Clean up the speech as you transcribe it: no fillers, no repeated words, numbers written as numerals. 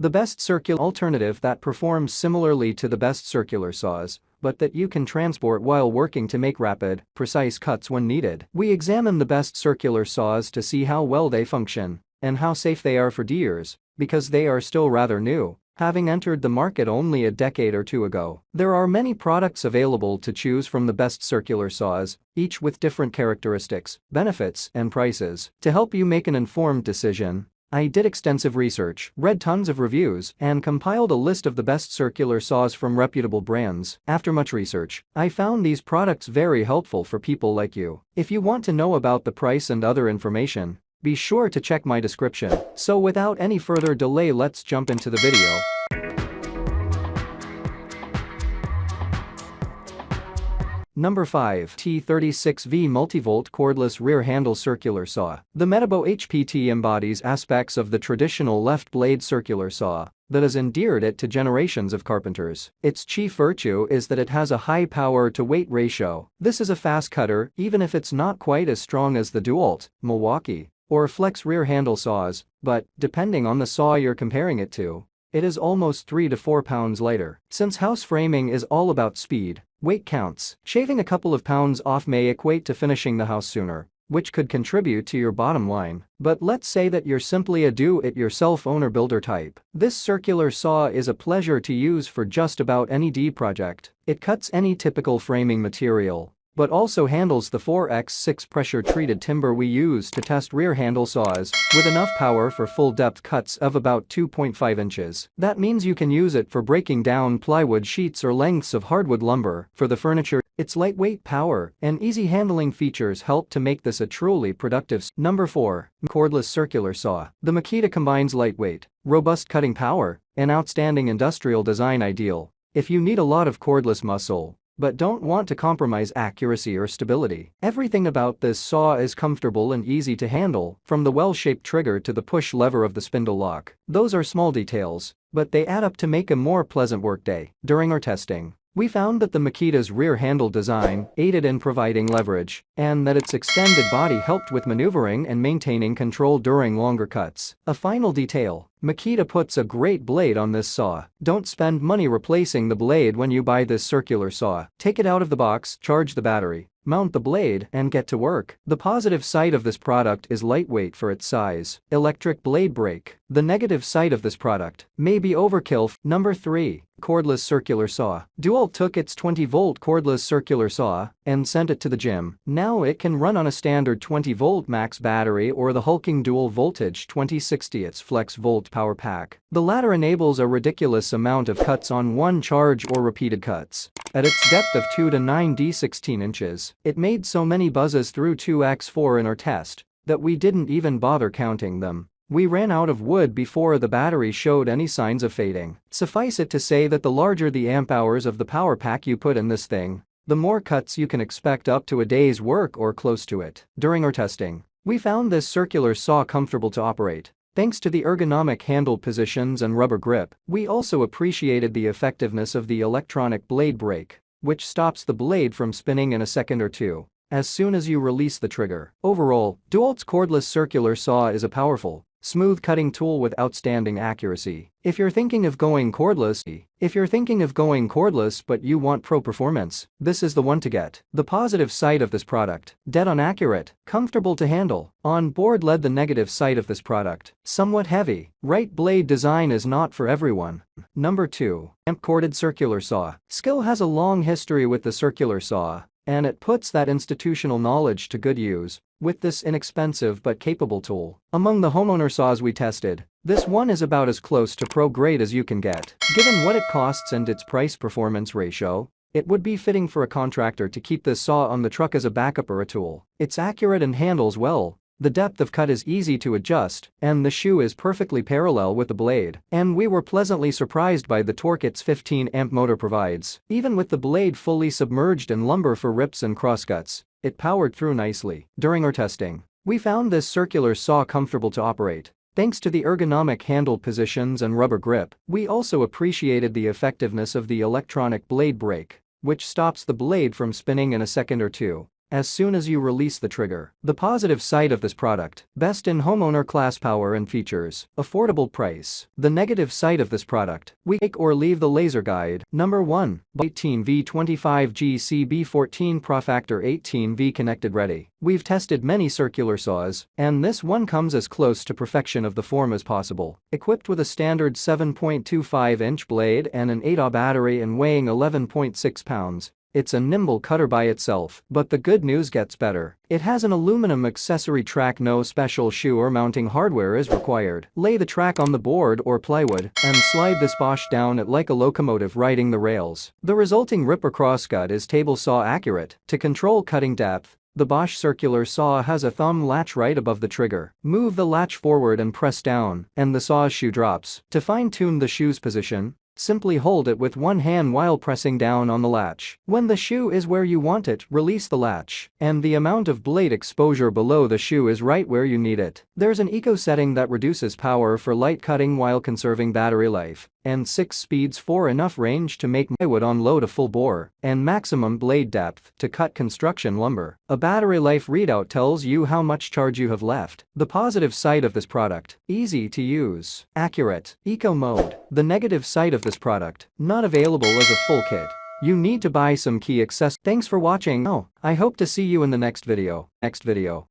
The best circular alternative that performs similarly to the best circular saws, but that you can transport while working to make rapid, precise cuts when needed. We examine the best circular saws to see how well they function and how safe they are for deers, because they are still rather new, having entered the market only a decade or two ago. There are many products available to choose from the best circular saws, each with different characteristics, benefits, and prices. To help you make an informed decision, I did extensive research, read tons of reviews, and compiled a list of the best circular saws from reputable brands. After much research, I found these products very helpful for people like you. If you want to know about the price and other information, be sure to check my description. So without any further delay, let's jump into the video. Number 5. T36V Multivolt Cordless Rear Handle Circular Saw. The Metabo HPT embodies aspects of the traditional left blade circular saw that has endeared it to generations of carpenters. Its chief virtue is that it has a high power-to-weight ratio. This is a fast cutter, even if it's not quite as strong as the DeWalt, Milwaukee, or Flex rear handle saws, but, depending on the saw you're comparing it to, it is almost 3 to 4 pounds lighter. Since house framing is all about speed, weight counts. Shaving a couple of pounds off may equate to finishing the house sooner, which could contribute to your bottom line. But let's say that you're simply a do-it-yourself owner-builder type. This circular saw is a pleasure to use for just about any project. It cuts any typical framing material, but also handles the 4x6 pressure-treated timber we use to test rear handle saws, with enough power for full-depth cuts of about 2.5 inches. That means you can use it for breaking down plywood sheets or lengths of hardwood lumber. For the furniture, its lightweight power and easy handling features help to make this a truly productive. Number 4. Cordless Circular Saw. The Makita combines lightweight, robust cutting power, and outstanding industrial design, ideal if you need a lot of cordless muscle but don't want to compromise accuracy or stability. Everything about this saw is comfortable and easy to handle, from the well-shaped trigger to the push lever of the spindle lock. Those are small details, but they add up to make a more pleasant workday. During our testing, we found that the Makita's rear handle design aided in providing leverage, and that its extended body helped with maneuvering and maintaining control during longer cuts. A final detail: Makita puts a great blade on this saw. Don't spend money replacing the blade when you buy this circular saw. Take it out of the box, charge the battery, mount the blade, and get to work. The positive side of this product is lightweight for its size. Electric blade brake. The negative side of this product may be overkill. Number 3. Cordless Circular Saw. DeWalt took its 20-volt cordless circular saw and sent it to the gym. Now it can run on a standard 20-volt max battery or the hulking dual-voltage 2060 Flex Volt power pack. The latter enables a ridiculous amount of cuts on one charge or repeated cuts. At its depth of 2 to 9d16 inches, it made so many buzzes through 2x4 in our test that we didn't even bother counting them. We ran out of wood before the battery showed any signs of fading. Suffice it to say that the larger the amp hours of the power pack you put in this thing, the more cuts you can expect, up to a day's work or close to it. During our testing, we found this circular saw comfortable to operate, thanks to the ergonomic handle positions and rubber grip. We also appreciated the effectiveness of the electronic blade brake, which stops the blade from spinning in a second or two as soon as you release the trigger. Overall, DeWalt's cordless circular saw is a powerful, smooth cutting tool with outstanding accuracy. If you're thinking of going cordless but you want pro performance, this is the one to get. The positive side of this product: dead on accurate, comfortable to handle. On board LED. The negative side of this product: somewhat heavy. Right blade design is not for everyone. Number 2. Amp Corded Circular Saw. Skil has a long history with the circular saw, and it puts that institutional knowledge to good use with this inexpensive but capable tool. Among the homeowner saws we tested, this one is about as close to pro grade as you can get. Given what it costs and its price-performance ratio, it would be fitting for a contractor to keep this saw on the truck as a backup or a tool. It's accurate and handles well. The depth of cut is easy to adjust, and the shoe is perfectly parallel with the blade. And we were pleasantly surprised by the torque its 15-amp motor provides. Even with the blade fully submerged in lumber for rips and crosscuts, it powered through nicely. During our testing, we found this circular saw comfortable to operate, thanks to the ergonomic handle positions and rubber grip. We also appreciated the effectiveness of the electronic blade brake, which stops the blade from spinning in a second or two as soon as you release the trigger. The positive side of this product: best in homeowner class power and features, affordable price. The negative side of this product: we take or leave the laser guide. Number 1. 18V25G CB14 Profactor 18V connected ready. We've tested many circular saws, and this one comes as close to perfection of the form as possible. Equipped with a standard 7.25-inch blade and an 8Ah battery and weighing 11.6 pounds, it's a nimble cutter by itself. But the good news gets better. It has an aluminum accessory track. No special shoe or mounting hardware is required. Lay the track on the board or plywood and slide this Bosch down it like a locomotive riding the rails. The resulting ripper crosscut is table saw accurate. To control cutting depth, the Bosch circular saw has a thumb latch right above the trigger. Move the latch forward and press down, and the saw's shoe drops. To fine-tune the shoe's position, simply hold it with one hand while pressing down on the latch. When the shoe is where you want it, release the latch, and the amount of blade exposure below the shoe is right where you need it. There's an eco setting that reduces power for light cutting while conserving battery life, and 6 speeds for enough range to make plywood on low to full bore, and maximum blade depth to cut construction lumber. A battery life readout tells you how much charge you have left. The positive side of this product: easy to use, accurate, eco mode. The negative side of this product: not available as a full kit. You need to buy some key accessories. Thanks for watching. I hope to see you in the next video.